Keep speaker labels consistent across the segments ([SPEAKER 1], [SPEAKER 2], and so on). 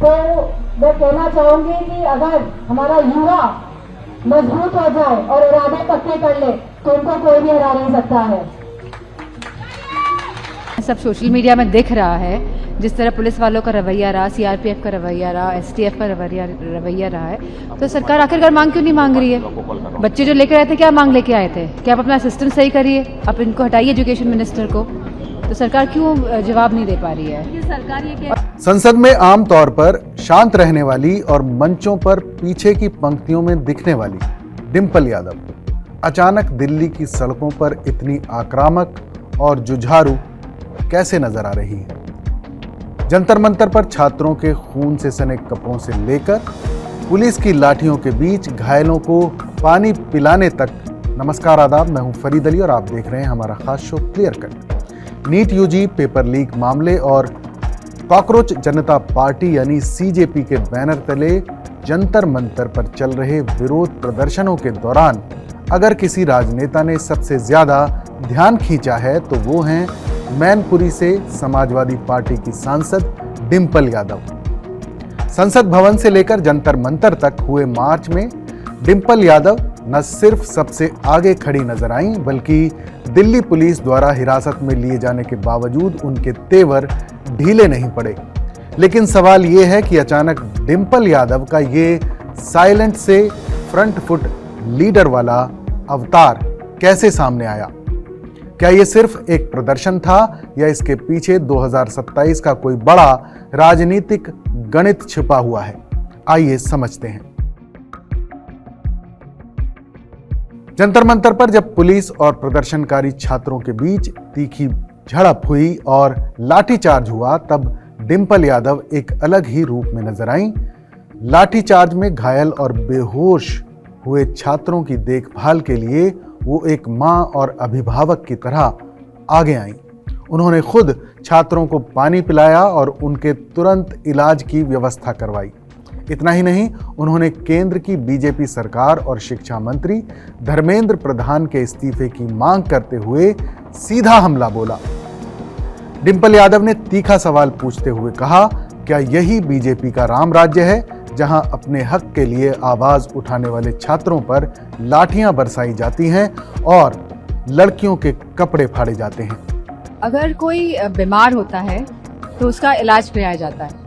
[SPEAKER 1] तो मैं कहना चाहूंगी कि अगर हमारा युवा मजबूत हो जाए और इरादे पक्के कर ले तो उनको कोई भी हरा नहीं सकता है।
[SPEAKER 2] सब सोशल मीडिया में दिख रहा है जिस तरह पुलिस वालों का रवैया रहा, सीआरपीएफ का रवैया रहा, एसटीएफ का रवैया रहा है, तो सरकार आखिरकार मांग क्यों नहीं मांग रही है? बच्चे जो लेकर आए थे क्या मांग लेके आए थे? क्या आप अपना सिस्टम सही करिए, आप इनको हटाइए एजुकेशन मिनिस्टर को। तो सरकार क्यों जवाब नहीं दे पा रही है? सरकार ये क्या
[SPEAKER 3] संसद में आमतौर पर शांत रहने वाली और मंचों पर पीछे की पंक्तियों में दिखने वाली डिंपल यादव अचानक दिल्ली की सड़कों पर इतनी आक्रामक और जुझारू कैसे नजर आ रही है? जंतर मंतर पर छात्रों के खून से सने कपड़ों से लेकर पुलिस की लाठियों के बीच घायलों को पानी पिलाने तक। नमस्कार, आदाब, मैं हूं फरीद अली और आप देख रहे हैं हमारा खास show clear cut. NEET UG paper leak मामले और कॉकरोच जनता पार्टी यानी सीजेपी के बैनर तले जंतर मंतर पर चल रहे विरोध प्रदर्शनों के दौरान अगर किसी राजनेता ने सबसे ज्यादा ध्यान खींचा है तो वो हैं मैनपुरी से समाजवादी पार्टी की सांसद डिंपल यादव। संसद भवन से लेकर जंतर मंतर तक हुए मार्च में डिंपल यादव न सिर्फ सबसे आगे खड़ी नजर आईं बल्कि दिल्ली पुलिस द्वारा हिरासत में लिए जाने के बावजूद उनके तेवर ढीले नहीं पड़े। लेकिन सवाल ये है कि अचानक डिंपल यादव का ये साइलेंट से फ्रंट फुट लीडर वाला अवतार कैसे सामने आया? क्या ये सिर्फ एक प्रदर्शन था या इसके पीछे 2027 का कोई बड़ा राजनीतिक गणित छिपा हुआ है? आइए समझते हैं। जंतर मंतर पर जब पुलिस और प्रदर्शनकारी छात्रों के बीच तीखी झड़प हुई और लाठीचार्ज हुआ तब डिंपल यादव एक अलग ही रूप में नजर आईं। लाठीचार्ज में घायल और बेहोश हुए छात्रों की देखभाल के लिए वो एक मां और अभिभावक की तरह आगे आईं। उन्होंने खुद छात्रों को पानी पिलाया और उनके तुरंत इलाज की व्यवस्था करवाई। इतना ही नहीं, उन्होंने केंद्र की बीजेपी सरकार और शिक्षा मंत्री धर्मेंद्र प्रधान के इस्तीफे की मांग करते हुए सीधा हमला बोला। डिंपल यादव ने तीखा सवाल पूछते हुए कहा, क्या यही बीजेपी का राम राज्य है जहां अपने हक के लिए आवाज उठाने वाले छात्रों पर लाठियां बरसाई जाती हैं और लड़कियों के कपड़े फाड़े जाते हैं?
[SPEAKER 2] अगर कोई बीमार होता है तो उसका इलाज कराया जाता है।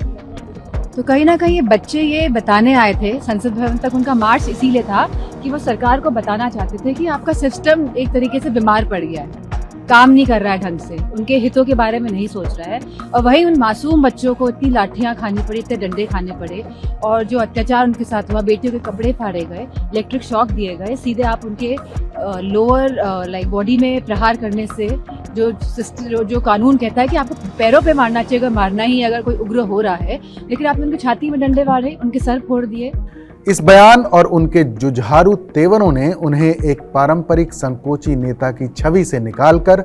[SPEAKER 2] तो कहीं ना कहीं ये बच्चे ये बताने आए थे संसद भवन तक, उनका मार्च इसीलिए था कि वो सरकार को बताना चाहते थे कि आपका सिस्टम एक तरीके से बीमार पड़ गया है, काम नहीं कर रहा है ढंग से, उनके हितों के बारे में नहीं सोच रहा है। और वहीं उन मासूम बच्चों को इतनी लाठियां खानी पड़ी, इतने डंडे खाने पड़े और जो अत्याचार उनके साथ हुआ, बेटियों के कपड़े फाड़े गए, इलेक्ट्रिक शॉक दिए गए, सीधे आप उनके लोअर लाइक बॉडी में प्रहार करने से जो कानून कहता है कि आपको पैरों पे मारना चाहिए अगर मारना ही अगर कोई उग्र हो रहा है, लेकिन आपने उनकी छाती में डंडे मारे, उनके सर फोड़ दिए।
[SPEAKER 3] इस बयान और उनके जुझारू तेवरों ने उन्हें एक पारंपरिक संकोची नेता की छवि से निकालकर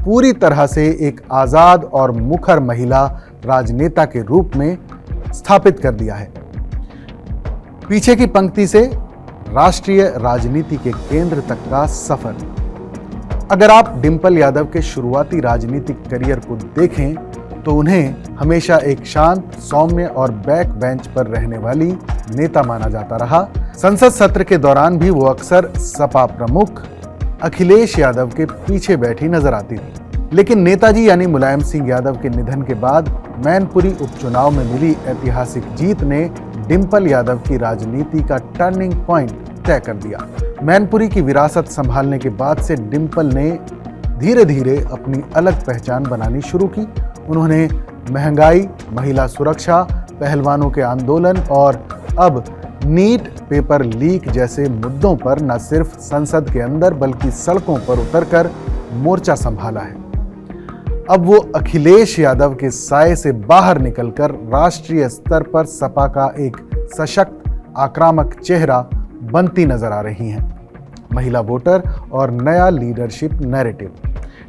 [SPEAKER 3] पूरी तरह से एक आजाद और मुखर महिला राजनेता के रूप में स्थापित कर दिया है। पीछे की पंक्ति से राष्ट्रीय राजनीति के केंद्र तक का सफर। अगर आप डिंपल यादव के शुरुआती राजनीतिक करियर को देखें तो उन्हें हमेशा एक शांत, सौम्य और बैक बेंच पर रहने वाली नेता माना जाता रहा। संसद सत्र के दौरान भी वो अक्सर सपा प्रमुख अखिलेश यादव के पीछे बैठी नजर आती थी। लेकिन नेताजी यानी मुलायम सिंह यादव के निधन के बाद मैनपुरी उपचुनाव में मिली ऐतिहासिक जीत ने डिंपल यादव की राजनीति का टर्निंग पॉइंट तय कर दिया। मैनपुरी की विरासत संभालने के बाद से डिंपल ने धीरे धीरे अपनी अलग पहचान बनानी शुरू की। उन्होंने महंगाई, महिला सुरक्षा, पहलवानों के आंदोलन और अब नीट पेपर लीक जैसे मुद्दों पर न सिर्फ संसद के अंदर बल्कि सड़कों पर उतरकर मोर्चा संभाला है। अब वो अखिलेश यादव के साए से बाहर निकलकर राष्ट्रीय स्तर पर सपा का एक सशक्त, आक्रामक चेहरा बनती नजर आ रही हैं। महिला वोटर और नया लीडरशिप नैरेटिव।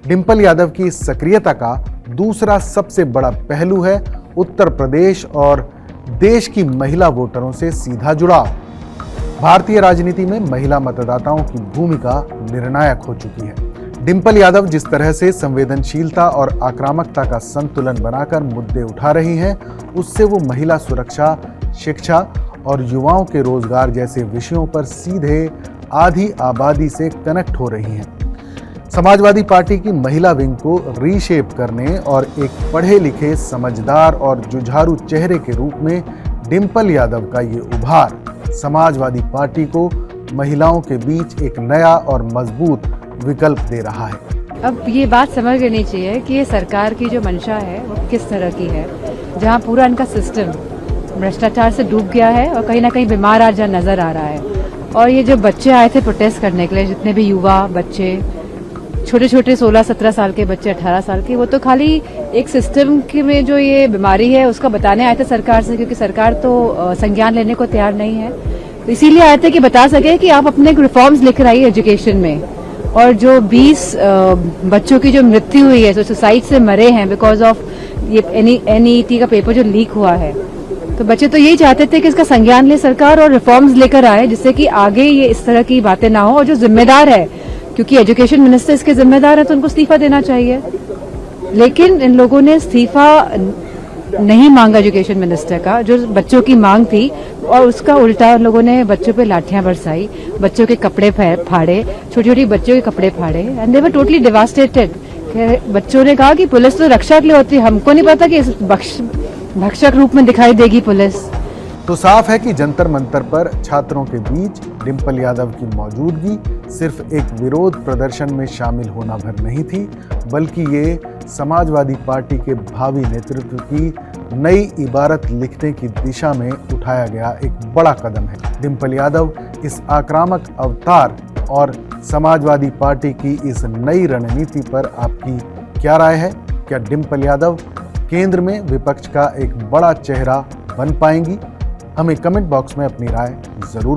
[SPEAKER 3] डिंपल यादव की सक्रियता का दूसरा सबसे बड़ा पहलू है उत्तर प्रदेश और देश की महिला वोटरों से सीधा जुड़ाव। भारतीय राजनीति में महिला मतदाताओं की भूमिका निर्णायक हो चुकी है। डिंपल यादव जिस तरह से संवेदनशीलता और आक्रामकता का संतुलन बनाकर मुद्दे उठा रही हैं, उससे वो महिला सुरक्षा, शिक्षा और युवाओं के रोजगार जैसे विषयों पर सीधे आधी आबादी से कनेक्ट हो रही हैं। समाजवादी पार्टी की महिला विंग को रीशेप करने और एक पढ़े लिखे, समझदार और जुझारू चेहरे के रूप में डिंपल यादव का ये उभार समाजवादी पार्टी को महिलाओं के बीच एक नया और मजबूत विकल्प दे रहा है।
[SPEAKER 2] अब ये बात समझ लेनी चाहिए कि ये सरकार की जो मंशा है वो किस तरह की है, जहाँ पूरा इनका सिस्टम भ्रष्टाचार से डूब गया है और कहीं ना कहीं बीमार आज नजर आ रहा है। और ये जो बच्चे आए थे प्रोटेस्ट करने के लिए, जितने भी युवा बच्चे, छोटे छोटे 16-17 साल के बच्चे, 18 साल के, वो तो खाली एक सिस्टम के में जो ये बीमारी है उसका बताने आए थे सरकार से, क्योंकि सरकार तो संज्ञान लेने को तैयार नहीं है। तो इसीलिए आए थे कि बता सके कि आप अपने रिफॉर्म्स लेकर आइए एजुकेशन में। और जो 20 बच्चों की जो मृत्यु हुई है, जो सुसाइड से मरे हैं बिकॉज ऑफ ये NET का पेपर जो लीक हुआ है, तो बच्चे तो यही चाहते थे कि इसका संज्ञान ले सरकार और रिफॉर्म्स लेकर आए, जिससे कि आगे ये इस तरह की बातें ना हो। और जो जिम्मेदार है, क्योंकि एजुकेशन मिनिस्टर इसके जिम्मेदार है, तो उनको इस्तीफा देना चाहिए। लेकिन इन लोगों ने इस्तीफा नहीं मांगा एजुकेशन मिनिस्टर का, जो बच्चों की मांग थी, और उसका उल्टा लोगों ने बच्चों पे लाठियां बरसाई, बच्चों के कपड़े फाड़े, छोटी छोटी बच्चों के कपड़े फाड़े, and they were totally devastated. बच्चों ने कहा कि पुलिस तो रक्षा के लिए होती है, हमको नहीं पता कि इस भक्षक रूप में दिखाई देगी पुलिस।
[SPEAKER 3] तो साफ है कि जंतर मंतर पर छात्रों के बीच डिंपल यादव की मौजूदगी सिर्फ एक विरोध प्रदर्शन में शामिल होना भर नहीं थी, बल्कि ये समाजवादी पार्टी के भावी नेतृत्व की नई इबारत लिखने की दिशा में उठाया गया एक बड़ा कदम है। डिंपल यादव इस आक्रामक अवतार और समाजवादी पार्टी की इस नई रणनीति पर आपकी क्या राय है? क्या डिंपल यादव केंद्र में विपक्ष का एक बड़ा चेहरा बन पाएंगी? हमें कमेंट बॉक्स में अपनी राय जरूर